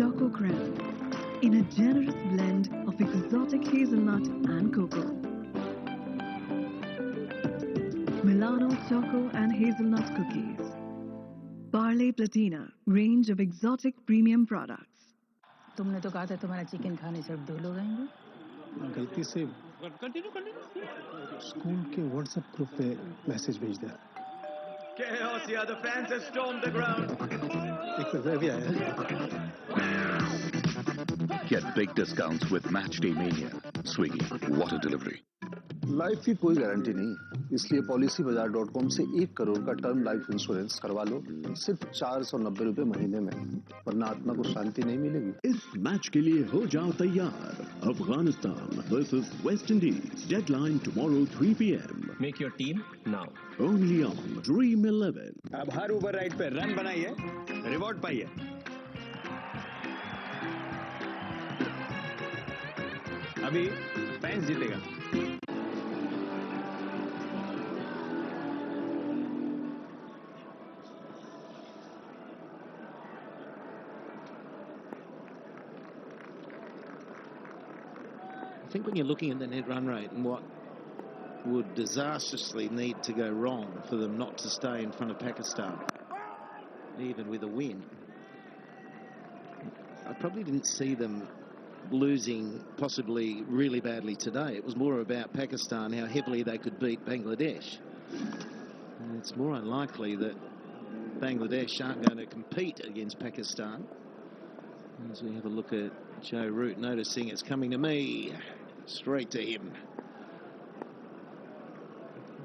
Choco Creme in a generous blend of exotic hazelnut and cocoa. Milano Choco and Hazelnut Cookies. Parle Platina, range of exotic premium products. तुमने तो कहा था तुम्हारा chicken खाने से अब 2 लोग आएंगे। गलती से स्कूल के व्हाट्सएप ग्रुप पे मैसेज भेज दिया। Chaos, yeah, the fans have stormed the ground. एक मैसेज भी आया। Get big discounts with Matchday Mania. Swiggy, what a delivery. Life की कोई गारंटी नहीं, इसलिए policybazaar.com से 1 करोड़ का टर्म लाइफ इंश्योरेंस करवा लो सिर्फ 490 रुपए महीने में, वरना आत्मा को शांति नहीं मिलेगी। इस मैच के लिए हो जाओ तैयार। Afghanistan versus West Indies, deadline tomorrow 3 PM। Make your team now. Only on Dream 11। अब हर ओवर राइड पे रन बनाइए, रिवॉर्ड पाइए। अभी फैंस जीतेगा। I think when you're looking at the net run rate and what would disastrously need to go wrong for them not to stay in front of Pakistan, even with a win, I probably didn't see them losing possibly really badly today. It was more about Pakistan, how heavily they could beat Bangladesh. And it's more unlikely that Bangladesh aren't going to compete against Pakistan. As we have a look at Joe Root, noticing it's coming to me, straight to him.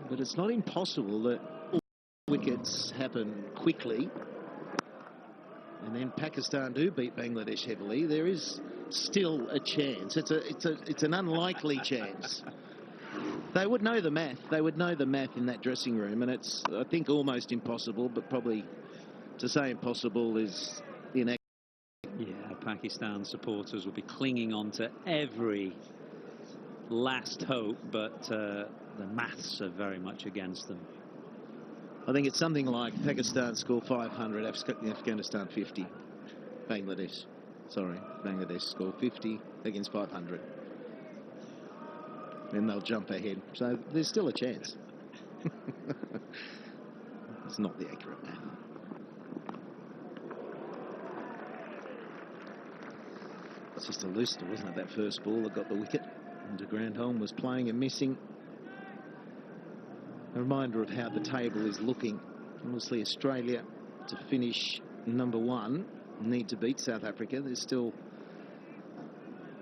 But it's not impossible that all wickets happen quickly and then Pakistan do beat Bangladesh heavily. There is still a chance. It's an unlikely chance. They would know the math. They would know the math in that dressing room, and it's, I think, almost impossible, but probably to say impossible is inaccurate. Yeah, Pakistan supporters will be clinging on to every last hope, but the maths are very much against them. I think it's something like Pakistan score 500, Afghanistan 50. Bangladesh score 50 against 500. Then they'll jump ahead. So there's still a chance. It's not the accurate math. It's just a looser, wasn't it, that first ball that got the wicket? And de Grandhomme was playing and missing. A reminder of how the table is looking. Obviously, Australia to finish #1 need to beat South Africa. There's still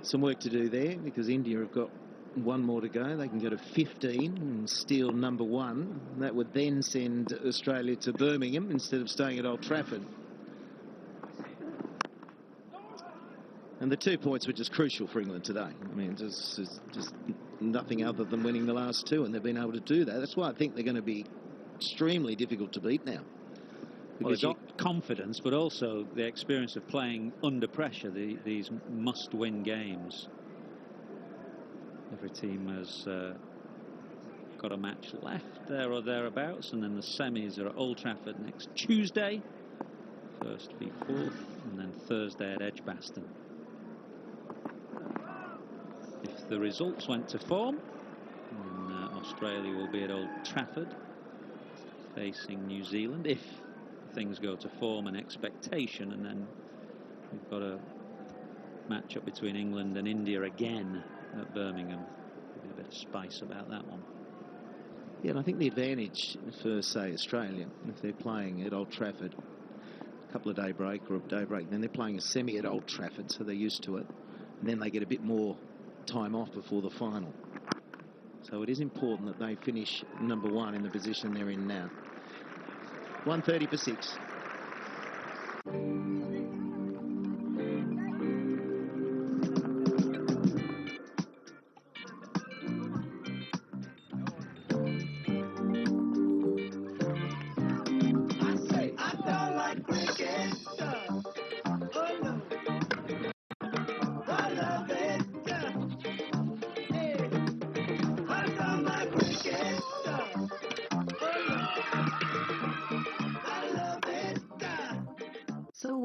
some work to do there because India have got one more to go. They can go to 15 and steal #1. That would then send Australia to Birmingham instead of staying at Old Trafford. And the 2 points were just crucial for England today. I mean, just nothing other than winning the last 2, and they've been able to do that. That's why I think they're going to be extremely difficult to beat now. Well, they've got confidence, but also the experience of playing under pressure, these must-win games. Every team has got a match left there or thereabouts, and then the semis are at Old Trafford next Tuesday, first v 4th, and then Thursday at Edgbaston. If the results went to form, then Australia will be at Old Trafford facing New Zealand. If things go to form and expectation, and then we've got a match-up between England and India again at Birmingham. There'll be a bit of spice about that one. Yeah, and I think the advantage for, say, Australia, if they're playing at Old Trafford, a couple of day break or a day break, then they're playing a semi at Old Trafford, so they're used to it. And then they get a bit more time off before the final. So it is important that they finish #1 in the position they're in now. 1:30 for 6.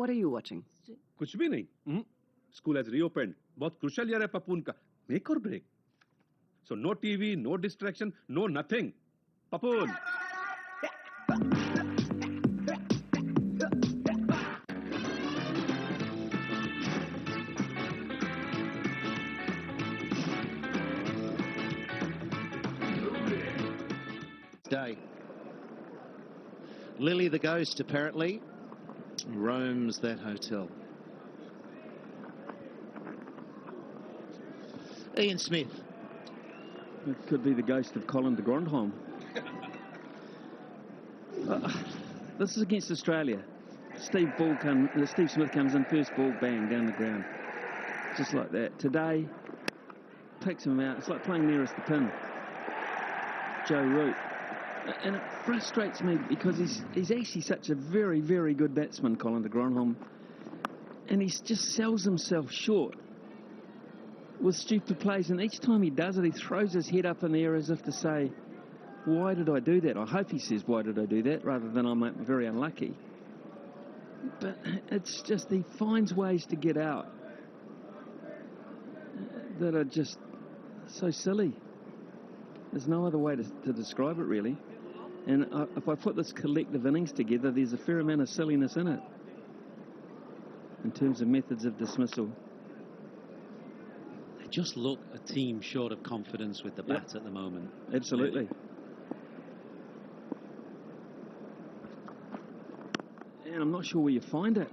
what are you watching? कुछ भी नहीं. School has reopened. बहुत crucial year है पपून का. Make or break. So no TV, no distraction, no nothing. Papoon. Day. Lily the ghost apparently roams that hotel. Ian Smith. It could be the ghost of Colin de Grandhomme. This is against Australia. Steve Smith comes in, first ball, bang, down the ground. Just like that. Today, picks him out. It's like playing nearest the pin. Joe Root. And it frustrates me because he's actually such a very, very good batsman, Colin de Grandhomme. And he just sells himself short with stupid plays. And each time he does it, he throws his head up in the air as if to say, why did I do that? I hope he says, why did I do that, rather than I'm very unlucky. But it's just he finds ways to get out that are just so silly. There's no other way to describe it, really. And if I put this collective innings together, there's a fair amount of silliness in it in terms of methods of dismissal. They just look a team short of confidence with the bat at the moment. Absolutely. And I'm not sure where you find it.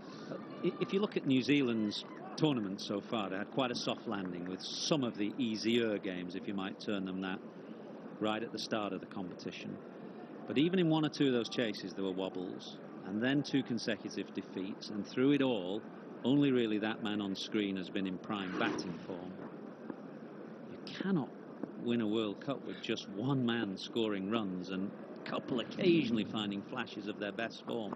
If you look at New Zealand's tournament so far, they had quite a soft landing with some of the easier games, if you might term them that, right at the start of the competition. But even in one or two of those chases, there were wobbles, and then 2 consecutive defeats, and through it all, only really that man on screen has been in prime batting form. You cannot win a World Cup with just one man scoring runs and a couple occasionally finding flashes of their best form.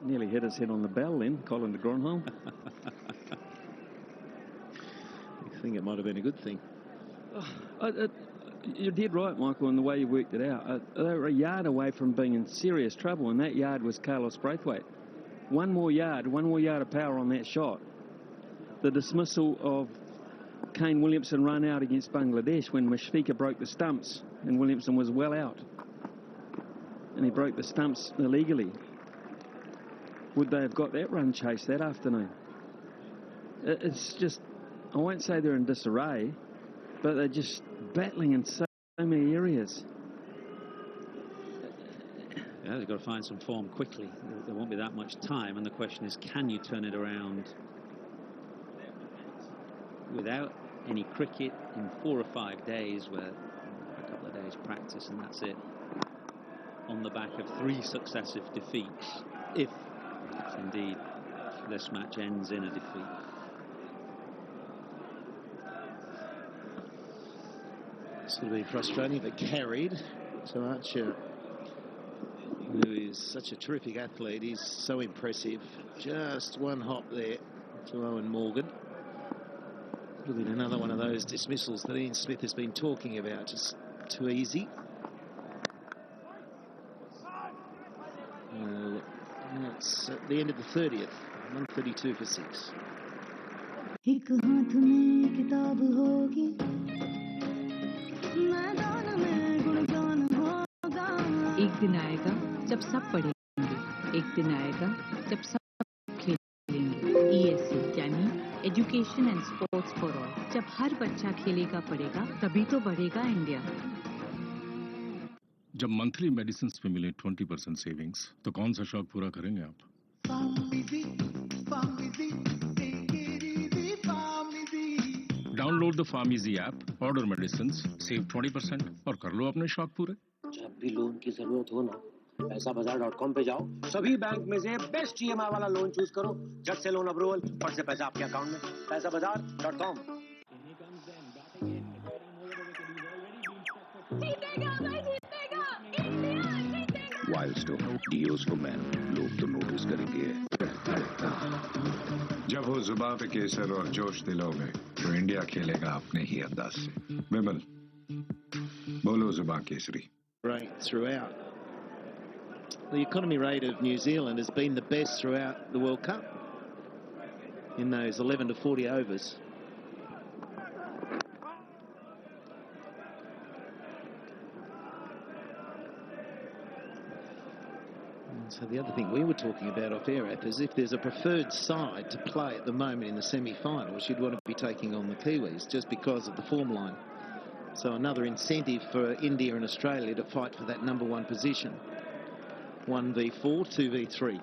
Nearly hit his head on the bell then, Colin de Grandhomme. I think it might have been a good thing. You're dead right, Michael, in the way you worked it out. They were a yard away from being in serious trouble, and that yard was Carlos Braithwaite. One more yard of power on that shot. The dismissal of Kane Williamson run out against Bangladesh when Mushfiqur broke the stumps, and Williamson was well out. And he broke the stumps illegally. Would they have got that run chase that afternoon? It's just, I won't say they're in disarray, but they're just battling in so many areas. Yeah, they've got to find some form quickly. There won't be that much time, and the question is, can you turn it around without any cricket in 4 or 5 days, where a couple of days practice and that's it, on the back of 3 successive defeats, if indeed this match ends in a defeat. It's going to be frustrating, but carried to Archer, who is such a terrific athlete. He's so impressive. Just one hop there to Owen Morgan. Would have been another one of those dismissals that Ian Smith has been talking about. Just too easy. It's at the end of the 30th. 132 for 6. एक दिन आएगा जब सब पढ़ेंगे, एक दिन आएगा जब सब खेलेंगे। ESC यानी education and sports for all. जब हर बच्चा खेलेगा पढ़ेगा, तभी तो बढ़ेगा इंडिया। जब मंथली मेडिसिन पे मिले 20% सेविंग्स, तो कौन सा शौक पूरा करेंगे आप? Download the pharmacy app, order medicine, save 20% और कर लो अपने शौक पूरे। जब भी लोन की जरूरत हो ना, पैसाबाजार.com पे जाओ, सभी बैंक में से बेस्ट EMI वाला लोन चूज करो, झट से लोन अप्रूवल, फट से पैसा आपके अकाउंट में। पैसाबाजार.com। वाइल्डस्टोन डीओस फॉर मैन, लोग तो नोटिस करेंगे। जब हो जुबां पे केसर और जोश दिलों में, तो इंडिया खेलेगा अपने ही अंदाज से। विमल, बोलो जुबां Kesari. Right throughout. the economy rate of New Zealand has been the best throughout the World Cup in those 11 to 40 overs. So the other thing we were talking about off air, is if there's a preferred side to play at the moment in the semi-finals, you'd want to be taking on the Kiwis just because of the form line. So another incentive for India and Australia to fight for that #1 position. 1v4, 2v3.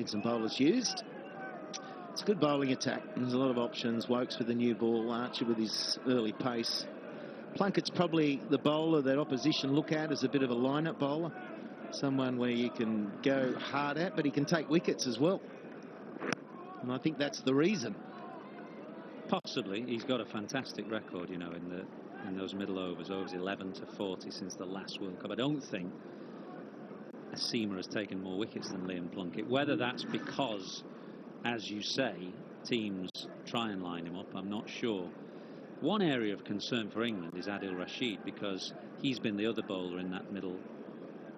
Some bowlers used. It's a good bowling attack. There's a lot of options. Wokes with the new ball, Archer with his early pace. Plunkett's probably the bowler that opposition look at as a bit of a line-up bowler. Someone where you can go hard at, but he can take wickets as well. And I think that's the reason. Possibly. He's got a fantastic record, you know, in those middle overs 11 to 40 since the last World Cup. I don't think a seamer has taken more wickets than Liam Plunkett. Whether that's because, as you say, teams try and line him up, I'm not sure. One area of concern for England is Adil Rashid, because he's been the other bowler in that middle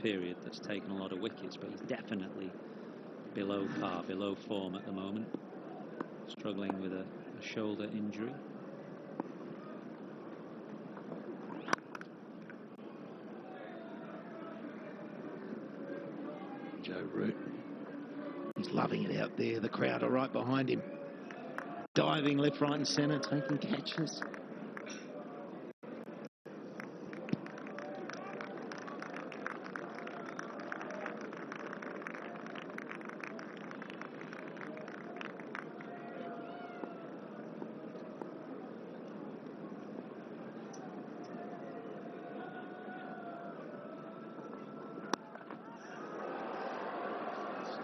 period that's taken a lot of wickets, but he's definitely below par, below form at the moment, struggling with a shoulder injury. Joe Root. He's loving it out there. The crowd are right behind him. Diving left, right and centre, taking catches.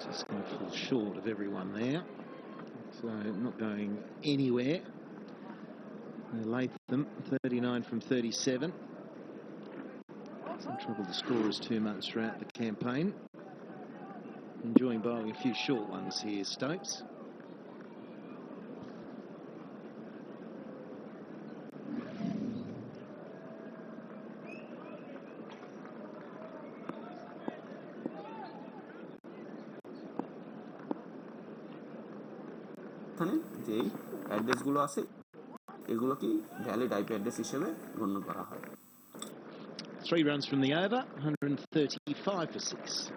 Just going to fall short of everyone there. So not going anywhere. Latham, 39 from 37. Some trouble to score us too much throughout the campaign. Enjoying bowling a few short ones here, Stokes. যেই অ্যাড্রেসগুলো আছে এগুলো কি valid IP address হিসেবে গণ্য করা হয়। 3 runs from the over, 135 for 6.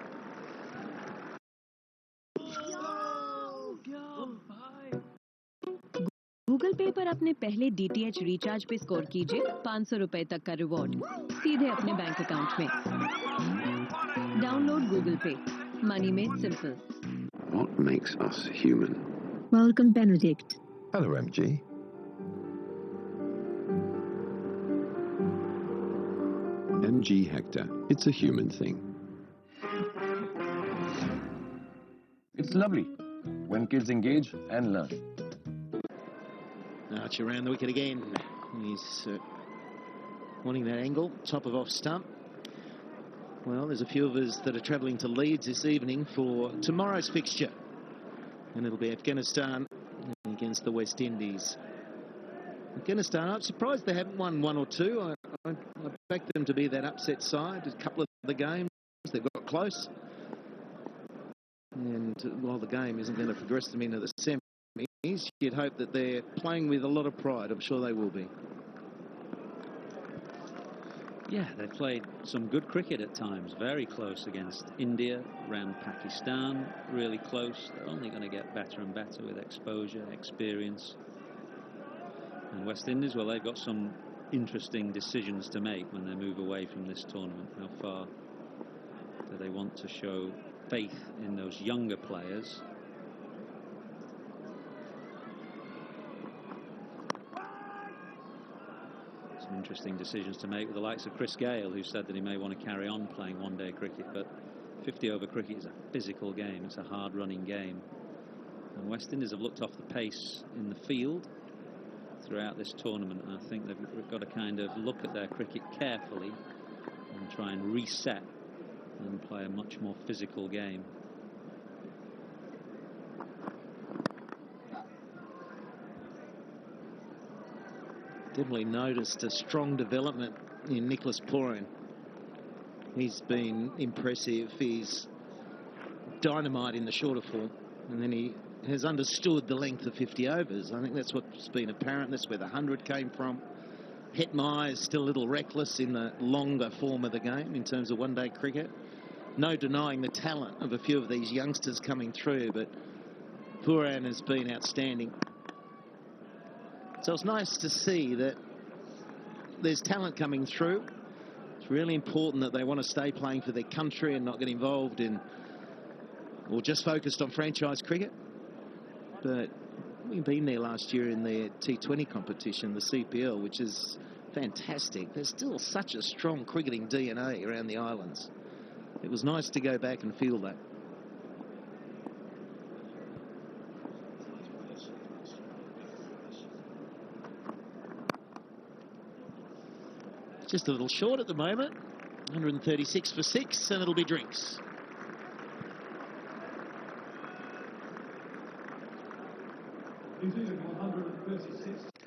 Google पे पर अपने पहले DTH रिचार्ज पे स्कोर कीजिए 500 रुपए तक का रिवॉर्ड सीधे अपने बैंक अकाउंट में। डाउनलोड गूगल पे, money made simple. What makes us human? Welcome, Benedict. Hello, MG. MG Hector. It's a human thing. It's lovely when kids engage and learn. Archer around the wicket again. He's wanting that angle, top of off stump. Well, there's a few of us that are travelling to Leeds this evening for tomorrow's fixture. And it'll be Afghanistan against the West Indies. Afghanistan, I'm surprised they haven't won 1 or 2. I backed them to be that upset side. A couple of the games, they've got close. And while the game isn't going to progress them into the semis, you'd hope that they're playing with a lot of pride. I'm sure they will be. Yeah, they've played some good cricket at times. Very close against India, around Pakistan, really close. They're only going to get better and better with exposure, experience. And West Indies, well, they've got some interesting decisions to make when they move away from this tournament. How far do they want to show faith in those younger players? Interesting decisions to make with the likes of Chris Gale, who said that he may want to carry on playing one-day cricket, but 50-over cricket is a physical game. It's a hard-running game. And West Indies have looked off the pace in the field. throughout this tournament, and I think they've got to kind of look at their cricket carefully and try and reset and play a much more physical game. Definitely noticed a strong development in Nicholas Pooran. He's been impressive. He's dynamite in the shorter form, and then he has understood the length of 50 overs. I think that's what's been apparent. That's where the 100 came from. Hetmeyer is still a little reckless in the longer form of the game in terms of one-day cricket. No denying the talent of a few of these youngsters coming through, but Pooran has been outstanding. So it's nice to see that there's talent coming through. It's really important that they want to stay playing for their country and not get involved in or just focused on franchise cricket. But we've been there last year in their T20 competition, the CPL, which is fantastic. There's still such a strong cricketing DNA around the islands. It was nice to go back and feel that. Just a little short at the moment. 136 for 6, and it'll be drinks.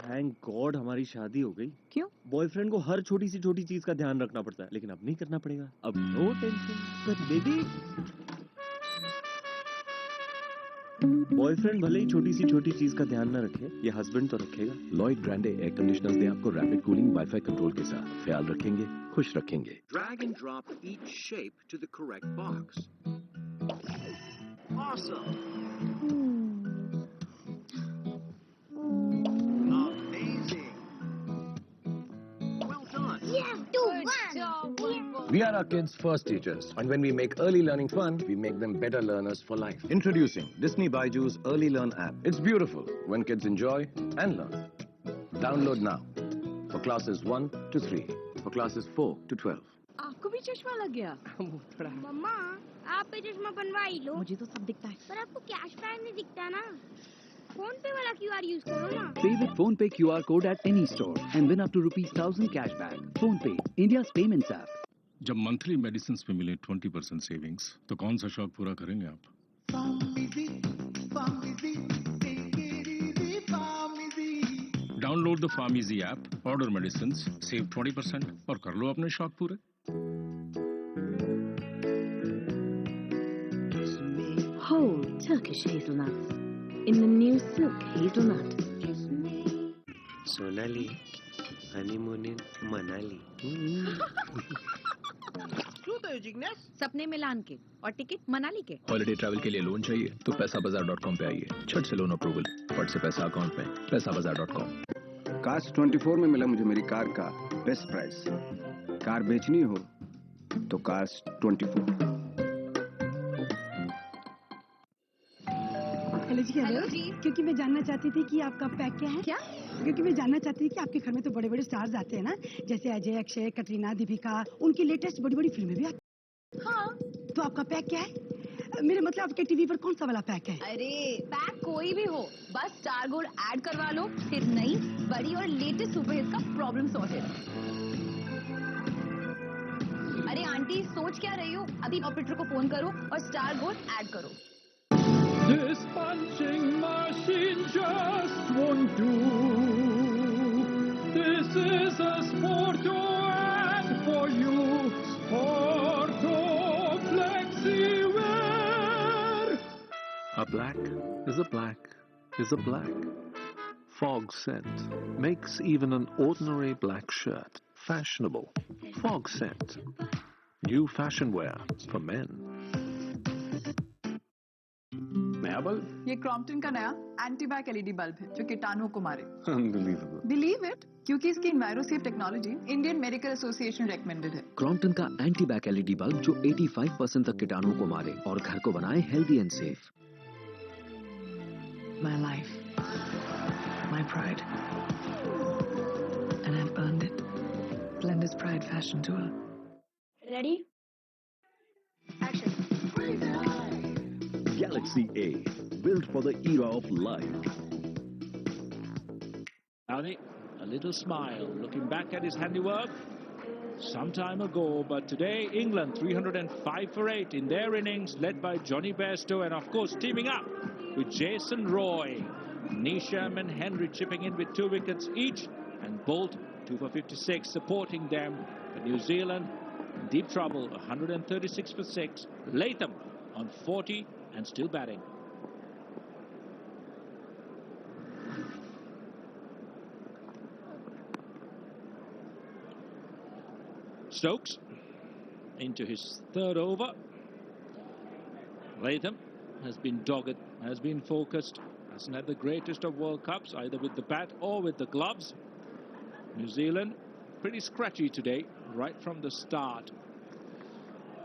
Thank God हमारी शादी हो गई। क्यों? Boyfriend को हर छोटी सी चीज का ध्यान रखना पड़ता है, लेकिन अब नहीं करना पड़ेगा। अब no tension. But baby, boyfriend भले ही छोटी सी चीज का ध्यान न रखे, ये हस्बैंड तो रखेगा। लॉयड ब्रांडे एयर कंडीशनर्स दे आपको रैपिड कूलिंग वाईफाई कंट्रोल के साथ ख्याल रखेंगे, खुश रखेंगे। Drag and drop each shape to the correct box. Awesome. Amazing. Well done. Yes, 2-1. We are our kids' first teachers, and when we make early learning fun, we make them better learners for life. Introducing Disney Baiju's Early Learn app. It's beautiful when kids enjoy and learn. Download now for classes 1 to 3, for classes 4 to 12. आपको भी चश्मा लग गया? मम्मा, आप पे चश्मा बनवा ही लो। मुझे तो सब दिखता है। पर आपको कैश बैक नहीं दिखता ना। फोन पे वाला QR यूज करो ना। Pay with PhonePe QR code at any store and win up to ₹1,000 cashback. PhonePe, India's payments app. जब मंथली मेडिसिन पे मिले 20% सेविंग्स, तो कौन सा शौक पूरा करेंगे आप? Download the pharmacy app, order medicine, save 20% और कर लो अपने शौक पूरे। Whole Turkish hazelnuts in the new silk hazelnut. Sonali, honeymoon in Manali. सपने मिलान के और टिकट मनाली के। हॉलिडे ट्रैवल के लिए लोन चाहिए तो पैसाबाजार.com पे आइए। छट से लोन अप्रूवल, फट से पैसा अकाउंट में। पैसाबाजार.com। कास्ट 24 में मिला मुझे मेरी कार का बेस्ट प्राइस। कार बेचनी हो तो कास्ट 24। हेलो जी। क्योंकि मैं जानना चाहती थी कि आपका पैक क्या है। क्या? क्योंकि मैं जानना चाहती थी कि आपके घर में तो बड़े बड़े स्टार्स आते हैं ना, जैसे अजय, अक्षय, कटरीना, दीपिका, उनकी लेटेस्ट बड़ी बड़ी फिल्में भी आती। हाँ, तो आपका पैक क्या है? मेरे मतलब आपके टीवी पर कौन सा वाला पैक है? अरे पैक कोई भी हो, बस स्टार गोल्ड ऐड करवा लो, फिर नई बड़ी और लेटेस्ट सुपरहिट का प्रॉब्लम सॉर्टेड। अरे आंटी सोच क्या रही हो? अभी ऑपरेटर को फोन करो और स्टार गोल्ड ऐड करो। This punching machine just won't do. This is a sport ad for you. Sport Flexiwear. A black is a black is a black. Fog scent makes even an ordinary black shirt fashionable. Fog scent. New fashion wear for men. नया bulb? ये Crompton का नया anti-back LED bulb है जो कीटाणुओं को मारे। Unbelievable. Believe it, क्योंकि इसकी envirosafe technology Indian medical association recommended है। क्रॉम्पटन का एंटी-बैक LED बल्ब जो 85% तक कीटाणुओं को मारे और घर को बनाए healthy and safe. My life, my pride, and I've earned it. Blender's Pride Fashion Tour. Ready? Action. Galaxy A, built for the era of light. Downey, a little smile, looking back at his handiwork some time ago, but today England 305 for 8 in their innings, led by Johnny Bairstow, and of course teaming up with Jason Roy. Neesham and Henry chipping in with 2 wickets each, and Bolt 2 for 56 supporting them. But New Zealand in deep trouble, 136 for 6. Latham on 40 and still batting. Stokes into his 3rd over. Latham has been dogged, has been focused, hasn't had the greatest of World Cups, either with the bat or with the gloves. New Zealand pretty scratchy today, right from the start.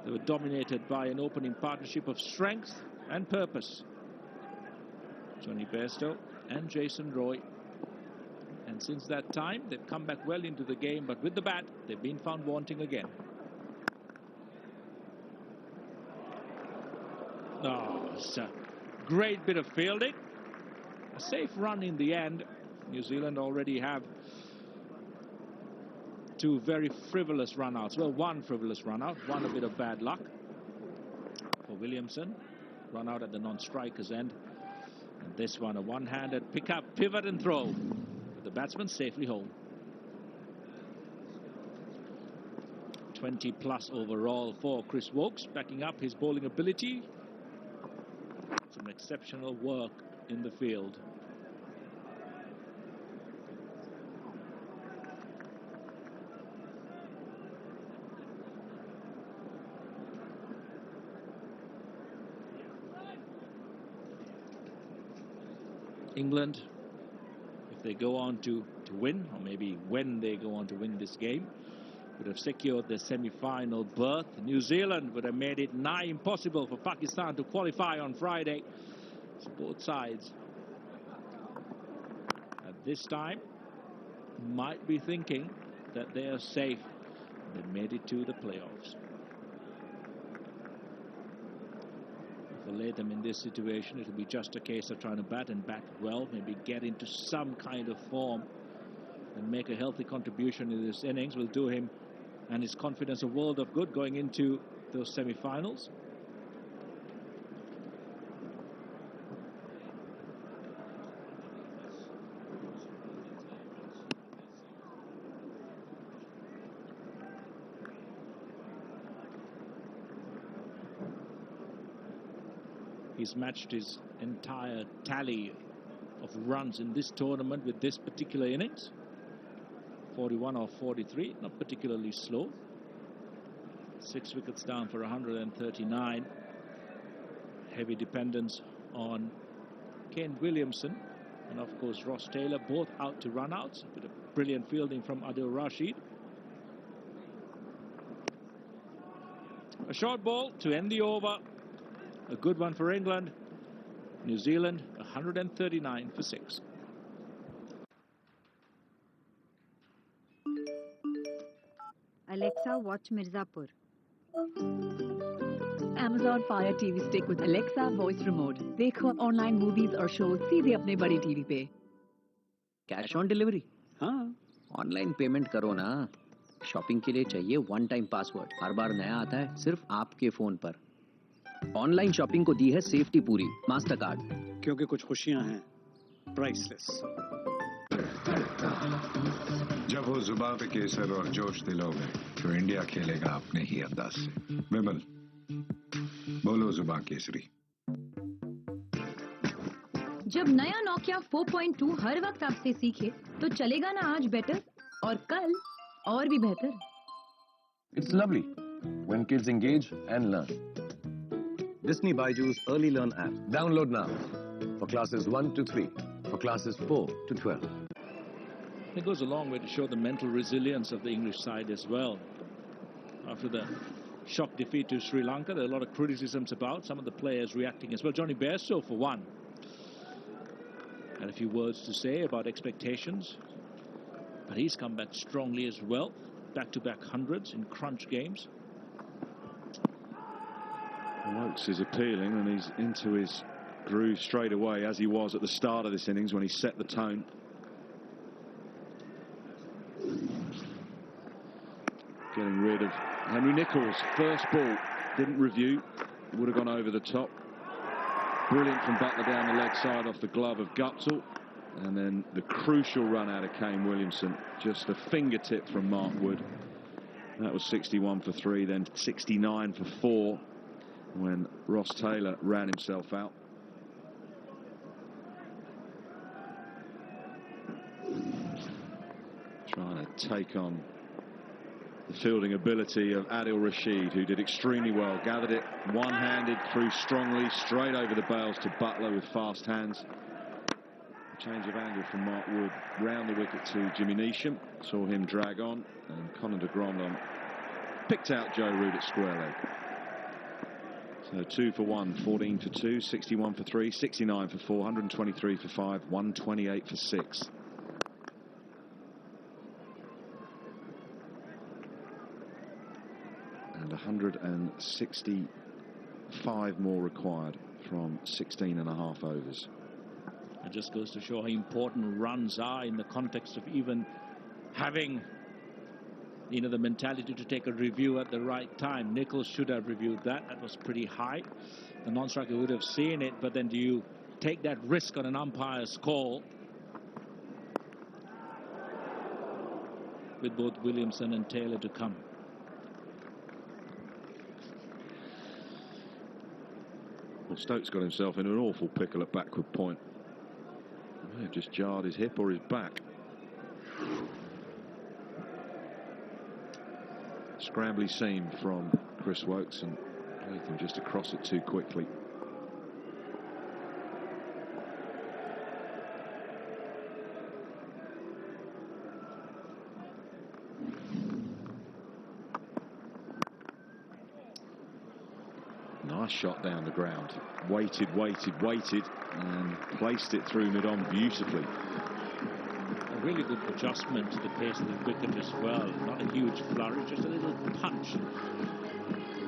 They were dominated by an opening partnership of strength and purpose. Johnny Bairstow and Jason Roy. And since that time, they've come back well into the game, but with the bat, they've been found wanting again. Oh, it's a great bit of fielding. A safe run in the end. New Zealand already have 2 very frivolous run-outs. Well, 1 frivolous run-out, 1 a bit of bad luck for Williamson. Run out at the non-striker's end. And this one, a one-handed pick-up, pivot and throw. The batsman safely home. 20 plus overall for Chris Wokes, backing up his bowling ability. Some exceptional work in the field. England, if they go on to win, or maybe when they go on to win this game, would have secured the semi-final berth. New Zealand would have made it nigh impossible for Pakistan to qualify on Friday. So both sides at this time might be thinking that they are safe. They made it to the playoffs. For Latham in this situation, it will be just a case of trying to bat and bat well, maybe get into some kind of form and make a healthy contribution in this innings. Will do him and his confidence a world of good going into those semi-finals. He's matched his entire tally of runs in this tournament with this particular innings. 41 or 43, not particularly slow. 6 wickets down for 139. Heavy dependence on Kane Williamson and of course Ross Taylor, both out to run outs. A bit of brilliant fielding from Adil Rashid. A short ball to end the over. A good one for England. New Zealand 139 for 6. Alexa, watch Mirzapur. Amazon Fire TV Stick with Alexa voice remote. देखो online movies और shows सीधे अपने बड़ी TV पे. Cash on delivery. हाँ, online payment करो ना. Shopping के लिए चाहिए वन टाइम पासवर्ड. हर बार नया आता है सिर्फ आपके फोन पर. ऑनलाइन शॉपिंग को दी है सेफ्टी पूरी. Master card. क्योंकि कुछ खुशियां हैं प्राइसलेस. जब वो जुबां पे केसर और जोश दिलों में, तो इंडिया खेलेगा अपने ही अंदाज से. विमल, बोलो जुबां केसरी. जब नया नोकिया 4.2 हर वक्त आपसे सीखे, तो चलेगा ना आज बेटर और कल और भी बेहतर. It's lovely when kids engage and learn. Disney Baiju's Early Learn app. Download now for classes 1 to 3, for classes 4 to 12. It goes a long way to show the mental resilience of the English side as well. After the shock defeat to Sri Lanka, there are a lot of criticisms about some of the players reacting as well. Johnny Bairstow, for one, had a few words to say about expectations, but he's come back strongly as well. Back-to-back hundreds in crunch games. Wokes is appealing, and he's into his groove straight away, as he was at the start of this innings when he set the tone. getting rid of Henry Nicholls. First ball, didn't review, would have gone over the top. Brilliant from Butler down the leg side off the glove of Guptill. And then the crucial run out of Kane Williamson, just a fingertip from Mark Wood. That was 61 for 3, then 69 for 4 when Ross Taylor ran himself out. Trying to take on the fielding ability of Adil Rashid, who did extremely well. Gathered it one-handed, threw strongly, straight over the bails to Butler with fast hands. Change of angle from Mark Wood, round the wicket to Jimmy Neesham. Saw him drag on, and Conor de Grandon picked out Joe Root at square leg. So 2 for 1, 14 for 2, 61 for 3, 69 for 4, 123 for 5, 128 for 6. And 165 more required from 16.5 overs. It just goes to show how important runs are in the context of even having, you know, the mentality to take a review at the right time. Nicholls should have reviewed that. That was pretty high. The non-striker would have seen it, but then do you take that risk on an umpire's call? With both Williamson and Taylor to come. Well, Stokes got himself in an awful pickle at backward point. May have just jarred his hip or his back. Scrambly seam from Chris Wokes, and Latham just across it too quickly. Nice shot down the ground. Waited, and placed it through mid-on beautifully. A really good adjustment to the pace of the cricket as well. Not a huge flurry, just a little punch.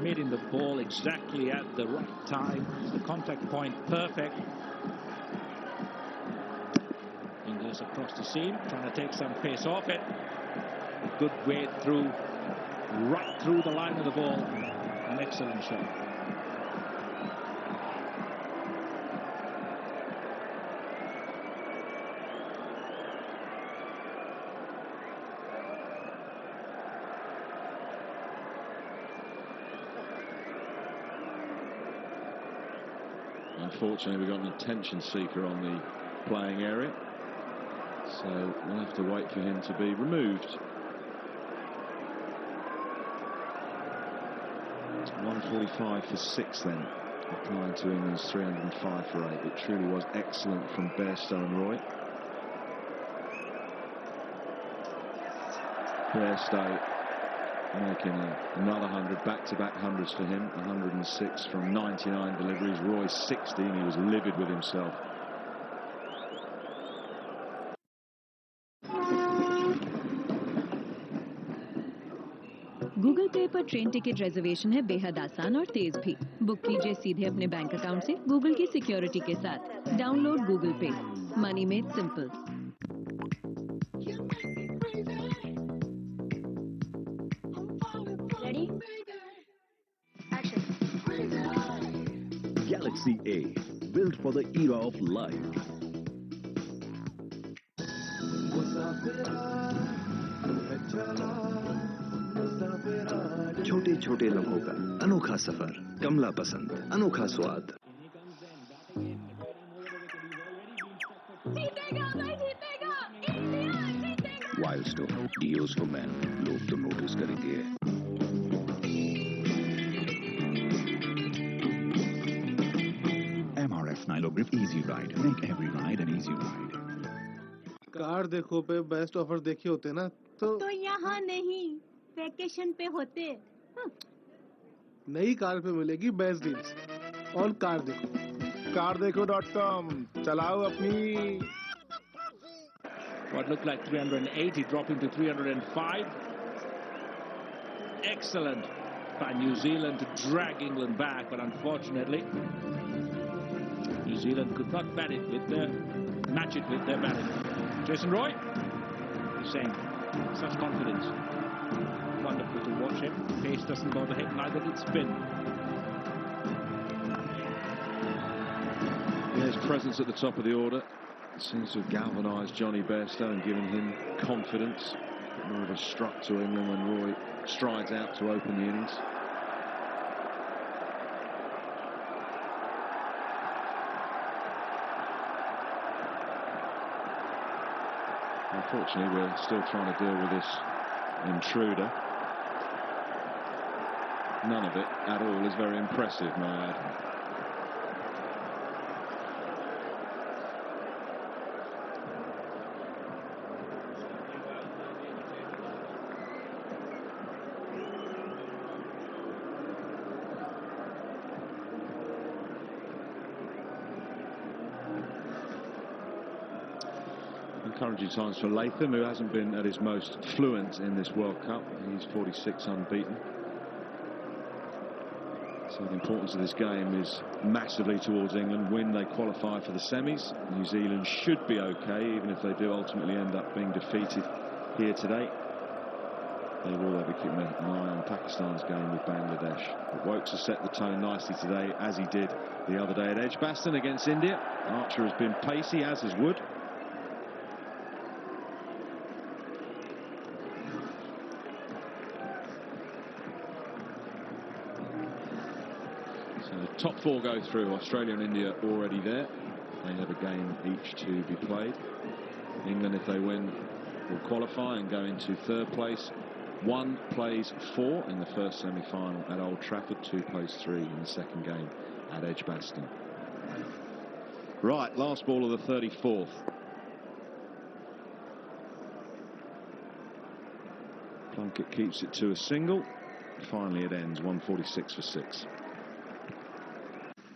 Meeting the ball exactly at the right time. The contact point perfect. Fingers across the seam, trying to take some pace off it. Good weight through, right through the line of the ball. An excellent shot. Unfortunately, we've got an attention seeker on the playing area, so we'll have to wait for him to be removed. It's 145 for 6 then, applying to England's 305 for 8. It truly was excellent from Bairstow and Roy. Bairstow making another 100, back-to-back hundreds for him. 106 from 99 deliveries. Roy 60, and he was livid with himself. Google पे पर train ticket reservation है बेहद आसान और तेज भी। Book कीजिए सीधे अपने बैंक अकाउंट से गूगल की सिक्योरिटी के साथ। डाउनलोड गूगल पे। Money made simple. Ready? Action. Galaxy A, built for the era of life. छोटे छोटे लम्हों का अनोखा सफर, कमला पसंद, अनोखा स्वाद। Wild stone DOs for man, लोग तो नोटिस करेंगे। MRF Nylogrip Easy Ride, make every ride an easy ride. Car देखो पे बेस्ट ऑफर देखे होते ना तो यहाँ नहीं, वेकेशन पे होते। नई कार पे मिलेगी बेस्ट डील्स। और कार देखो.com चलाओ अपनी। What looked like 380 dropping to 305. Excellent by New Zealand to drag England back, but unfortunately New Zealand could not match it with their batting. Jason Roy, he's saying such confidence. wonderful to watch him. Pace doesn't bother him, neither did spin. Yeah, his presence at the top of the order seems to have galvanised Johnny Bairstow and given him confidence. A bit more of a strut to England when Roy strides out to open the innings. Unfortunately, we're still trying to deal with this intruder. None of it at all is very impressive, may I add. Encouraging times for Latham, who hasn't been at his most fluent in this World Cup. He's 46 unbeaten. So the importance of this game is massively towards England. Win, they qualify for the semis. New Zealand should be okay, even if they do ultimately end up being defeated here today. They will be keeping an eye on Pakistan's game with Bangladesh. But Wokes has set the tone nicely today, as he did the other day at Edgbaston against India. Archer has been pacey, as has Wood. Top four go through. Australia and India already there. They have a game each to be played. England, if they win, will qualify and go into third place. One plays 4 in the first semi-final at Old Trafford. 2 plays 3 in the second game at Edgbaston. Right, last ball of the 34th. Plunkett keeps it to a single. Finally, it ends 146 for 6.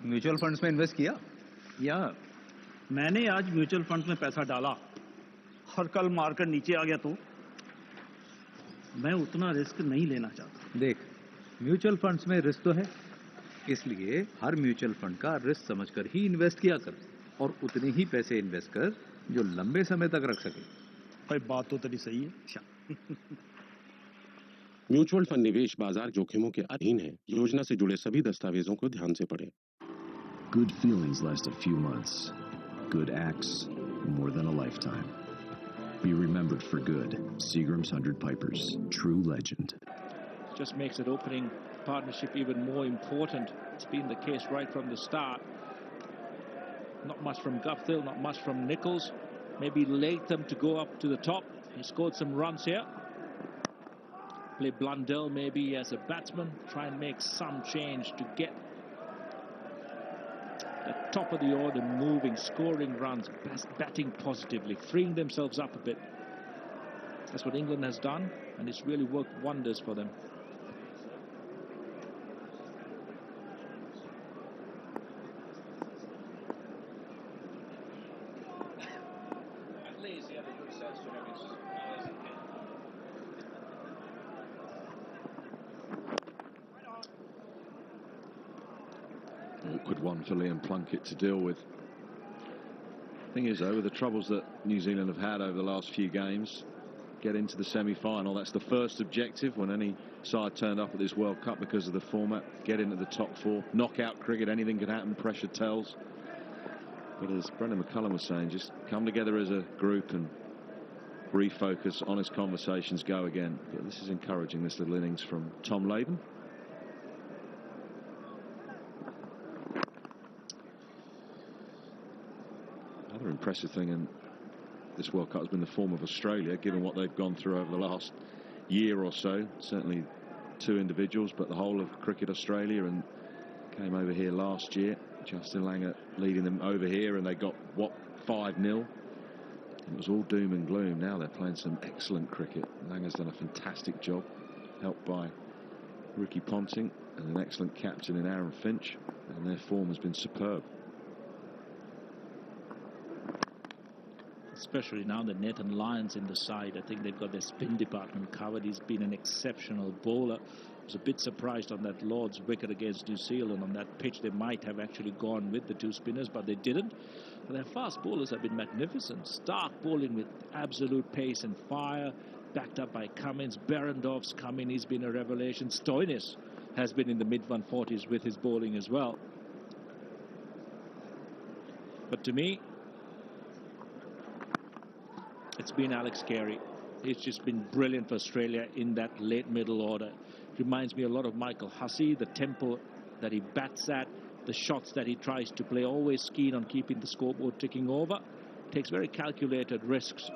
Mutual funds में invest किया या मैंने आज mutual funds में पैसा डाला और कल मार्केट नीचे आ गया तो मैं उतना रिस्क नहीं लेना चाहता। देख, म्यूचुअल फंड्स में रिस्क तो है, इसलिए हर म्यूचुअल फंड का रिस्क समझकर ही इन्वेस्ट किया कर और उतने ही पैसे इन्वेस्ट कर जो लंबे समय तक रख सके। भाई बात तो तेरी सही है। म्यूचुअल फंड निवेश बाजार जोखिमों के अधीन है। योजना से जुड़े सभी दस्तावेजों को ध्यान से पढ़ें। Good feelings last a few months. Good acts, more than a lifetime. Be remembered for good. Seagram's 100 Pipers. True legend. Just makes that opening partnership even more important. It's been the case right from the start. Not much from Guptill, not much from Nichols. Maybe Latham to go up to the top. He scored some runs here. Play Blundell maybe as a batsman. Try and make some change to get the top of the order moving, scoring runs, batting positively, freeing themselves up a bit. That's what England has done, and it's really worked wonders for them. Awkward one for Liam Plunkett to deal with. Thing is, though, with the troubles that New Zealand have had over the last few games, get into the semi-final. That's the first objective when any side turned up at this World Cup because of the format. Get into the top 4. Knockout cricket, anything could happen. Pressure tells. But as Brendan McCullum was saying, just come together as a group and refocus. Honest conversations, go again. But this is encouraging, this little innings from Tom Latham. Another impressive thing in this World Cup has been the form of Australia, given what they've gone through over the last year or so. Certainly 2 individuals, but the whole of Cricket Australia, and came over here last year. Justin Langer leading them over here, and they got, what, 5-0? It was all doom and gloom. Now they're playing some excellent cricket. Langer's done a fantastic job, helped by Ricky Ponting and an excellent captain in Aaron Finch, and their form has been superb. especially now that Nathan Lyon's in the side. I think they've got their spin department covered. He's been an exceptional bowler. I was a bit surprised on that Lord's wicket against New Zealand. On that pitch, they might have actually gone with the two spinners, but they didn't. But their fast bowlers have been magnificent. Stark bowling with absolute pace and fire, backed up by Cummins. Berendorf's come in. He's been a revelation. Stoinis has been in the mid-140s with his bowling as well. But to me, it's been Alex Carey. He's just been brilliant for Australia in that late middle order. Reminds me a lot of Michael Hussey, the tempo that he bats at, the shots that he tries to play, always keen on keeping the scoreboard ticking over. Takes very calculated risks.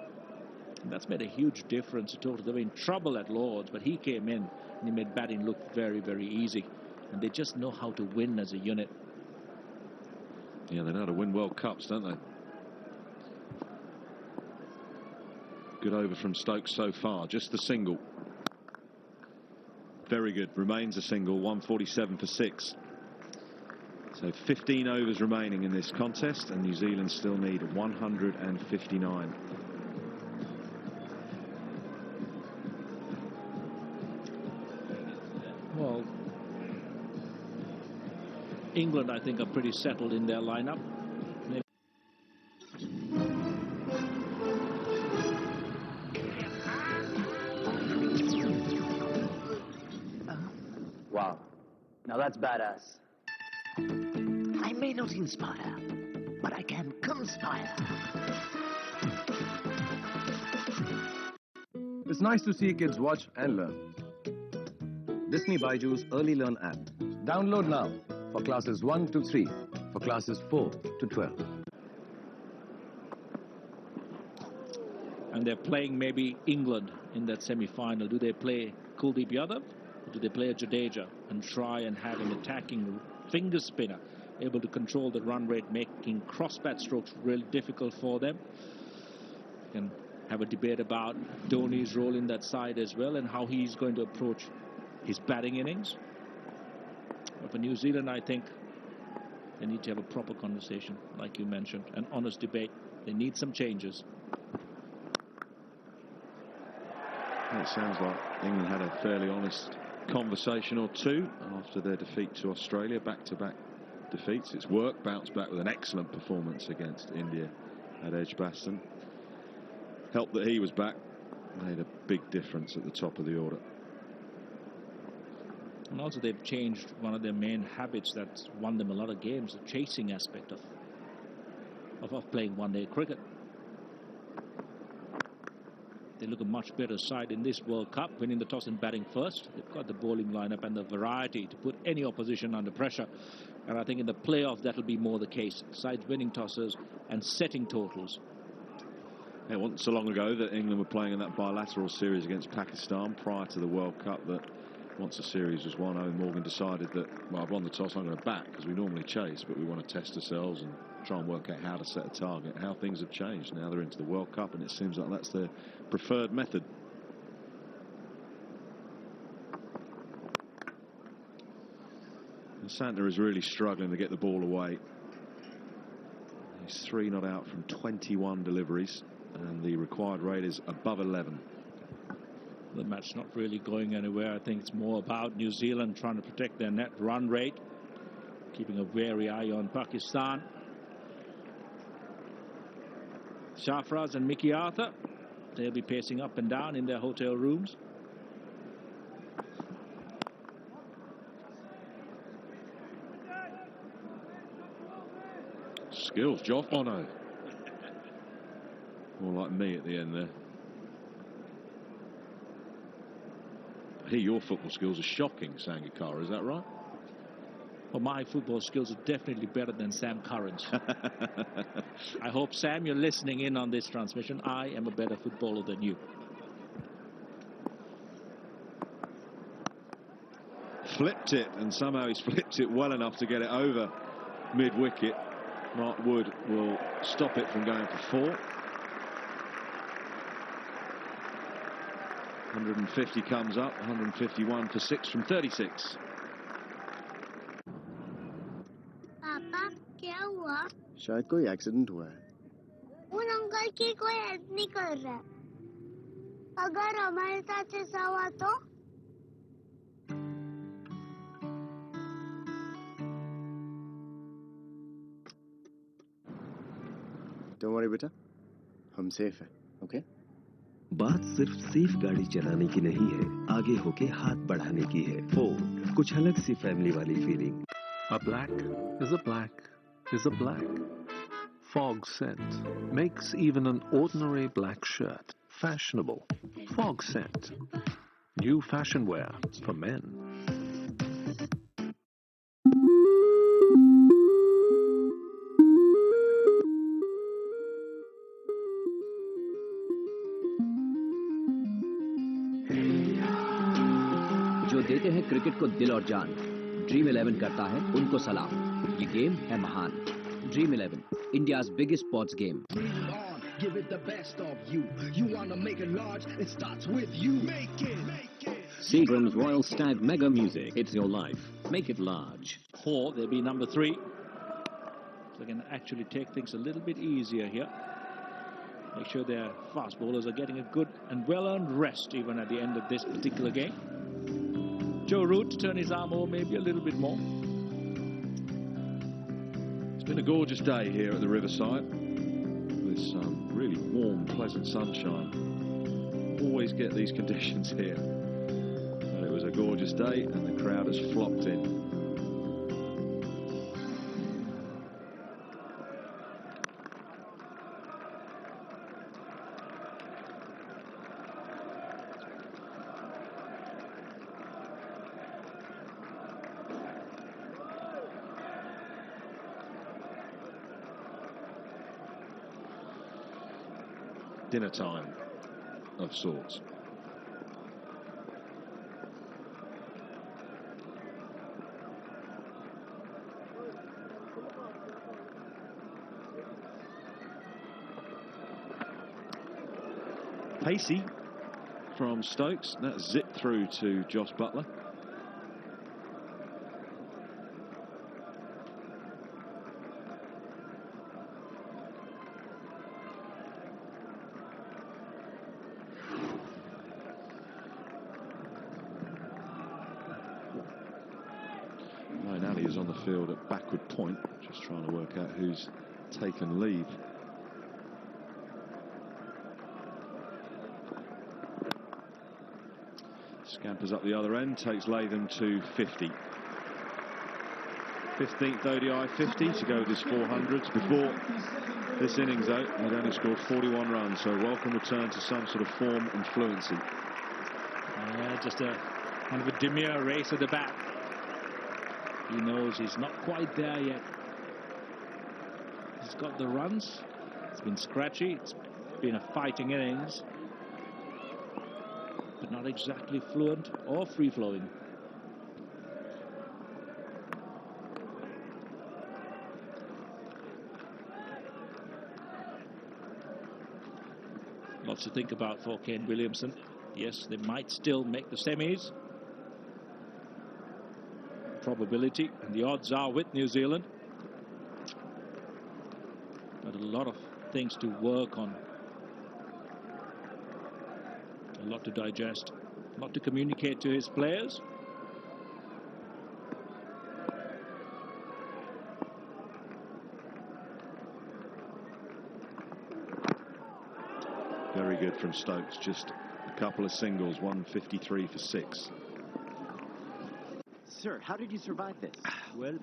And that's made a huge difference. They were in trouble at Lord's, but he came in and he made batting look very, very easy. And they just know how to win as a unit. Yeah, they know how to win World Cups, don't they? Good over from Stokes so far, just the single. Very good, remains a single, 147 for 6. So 15 overs remaining in this contest, and New Zealand still need 159. Well, England, I think, are pretty settled in their lineup. Wow, now that's badass. I may not inspire, but I can conspire. It's nice to see kids watch and learn. Disney Baiju's Early Learn app. Download now for classes 1 to 3, for classes 4 to 12. And they're playing maybe England in that semi-final. Do they play Kuldeep Yadav? Or do they play a Jadeja and try and have an attacking finger spinner able to control the run rate, making cross-bat strokes really difficult for them? You can have a debate about Dhoni's role in that side as well and how he's going to approach his batting innings. But for New Zealand, I think they need to have a proper conversation, like you mentioned, an honest debate. They need some changes. It sounds like England had a fairly honest conversation or two after their defeat to Australia, back-to-back defeats. It's worked, bounced back with an excellent performance against India at Edgbaston. Helped that he was back, made a big difference at the top of the order. And also they've changed one of their main habits that's won them a lot of games, the chasing aspect of playing one-day cricket. They look a much better side in this World Cup, winning the toss and batting first. They've got the bowling lineup and the variety to put any opposition under pressure. And I think in the playoff, that'll be more the case. Sides winning tosses and setting totals. It wasn't so long ago that England were playing in that bilateral series against Pakistan prior to the World Cup that once the series was won, Owen Morgan decided that, well, I've won the toss, I'm going to bat, because we normally chase, but we want to test ourselves and try and work out how to set a target. How things have changed. Now they're into the World Cup, and it seems like that's their preferred method. And Santner is really struggling to get the ball away. He's 3 not out from 21 deliveries, and the required rate is above 11. The match not really going anywhere. I think it's more about New Zealand trying to protect their net run rate, keeping a wary eye on Pakistan. Shafraz and Mickey Arthur, they'll be pacing up and down in their hotel rooms. Skills, Joff. Oh no. More like me at the end there. I hear your football skills are shocking, Sangakkara, is that right? Well, my football skills are definitely better than Sam Curran's. I hope, Sam, you're listening in on this transmission. I am a better footballer than you. Flipped it, and somehow he's flipped it well enough to get it over mid-wicket. Mark Wood will stop it from going for 4. 150 comes up, 151 for 6 from 36. पापा क्या हुआ? शायद कोई accident हुआ है। उन uncle कि कोई हेल्प नहीं कर रहा है। अगर हमारे साथ ऐसा हुआ तो? Don't worry बेटा, हम सेफ हैं, ओके? बात सिर्फ सेफ गाड़ी चलाने की नहीं है, आगे होके हाथ बढ़ाने की है। फोर्ड, कुछ अलग सी फैमिली वाली feeling. A black is a black is a black. Fog scent makes even an ordinary black shirt fashionable. Fog scent. New fashion wear for men. जो देते हैं क्रिकेट को दिल और जान, ड्रीम 11 करता है उनको सलाम। ये गेम है महान। Dream 11, India's biggest sports game. Give it the best of you. You wanna make it large? It starts with you. Make it. Seagram's Royal Stag Mega Music. It's your life. Make it large. 4, they'll be number 3. So they can actually take things a little bit easier here. Make sure their fast bowlers are getting a good and well-earned rest even at the end of this particular game. Joe Root to turn his arm over maybe a little bit more. It's been a gorgeous day here at the Riverside with some really warm, pleasant sunshine. Always get these conditions here. But it was a gorgeous day and the crowd has flocked in. Dinner time of sorts. Pacey from Stokes, that zipped through to Josh Butler. On the field at backward point, just trying to work out who's taken leave. Scampers up the other end, takes Latham to 50. 15th ODI 50 to go with his 400s. Before this innings, though, he'd only scored 41 runs, so a welcome return to some sort of form and fluency. Just a kind of a demure race at the bat. He knows he's not quite there yet. He's got the runs. It's been scratchy. It's been a fighting innings. But not exactly fluent or free-flowing. Lots to think about for Kane Williamson. Yes, they might still make the semis. Probability and the odds are with New Zealand, but a lot of things to work on, a lot to digest, a lot to communicate to his players. Very good from Stokes, just a couple of singles, 153 for 6. Sir, how did you survive this? Well,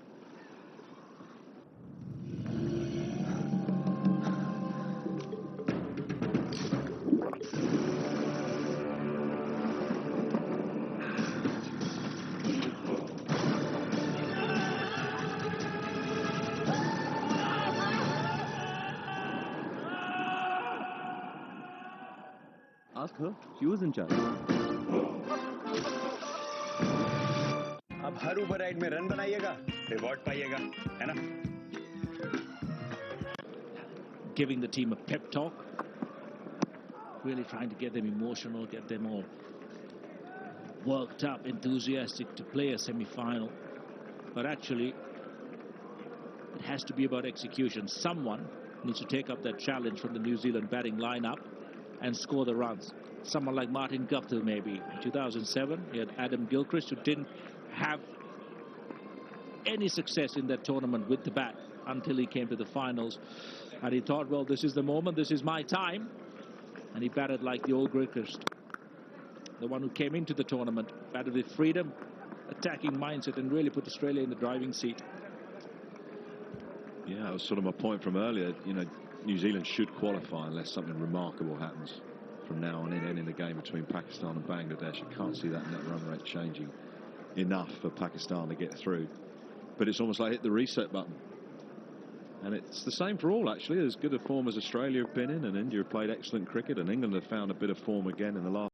ask her. She was in charge. अब हर over ride में run बनाइएगा, reward पाइएगा, है ना? Giving the team a pep talk, really trying to get them emotional, get them all worked up, enthusiastic to play a semi-final. But actually, it has to be about execution. Someone needs to take up that challenge from the New Zealand batting lineup and score the runs. Someone like Martin Guptill maybe. In 2007, he had Adam Gilchrist, who didn't have any success in that tournament with the bat until he came to the finals. And he thought, well, this is the moment, this is my time. And he batted like the old Gilchrist, the one who came into the tournament, batted with freedom, attacking mindset, and really put Australia in the driving seat. Yeah, that was sort of my point from earlier. You know, New Zealand should qualify unless something remarkable happens from now on in the game between Pakistan and Bangladesh. I can't see that net run rate changing enough for Pakistan to get through. But it's almost like hit the reset button. And it's the same for all, actually. As good a form as Australia have been in, and India have played excellent cricket, and England have found a bit of form again in the last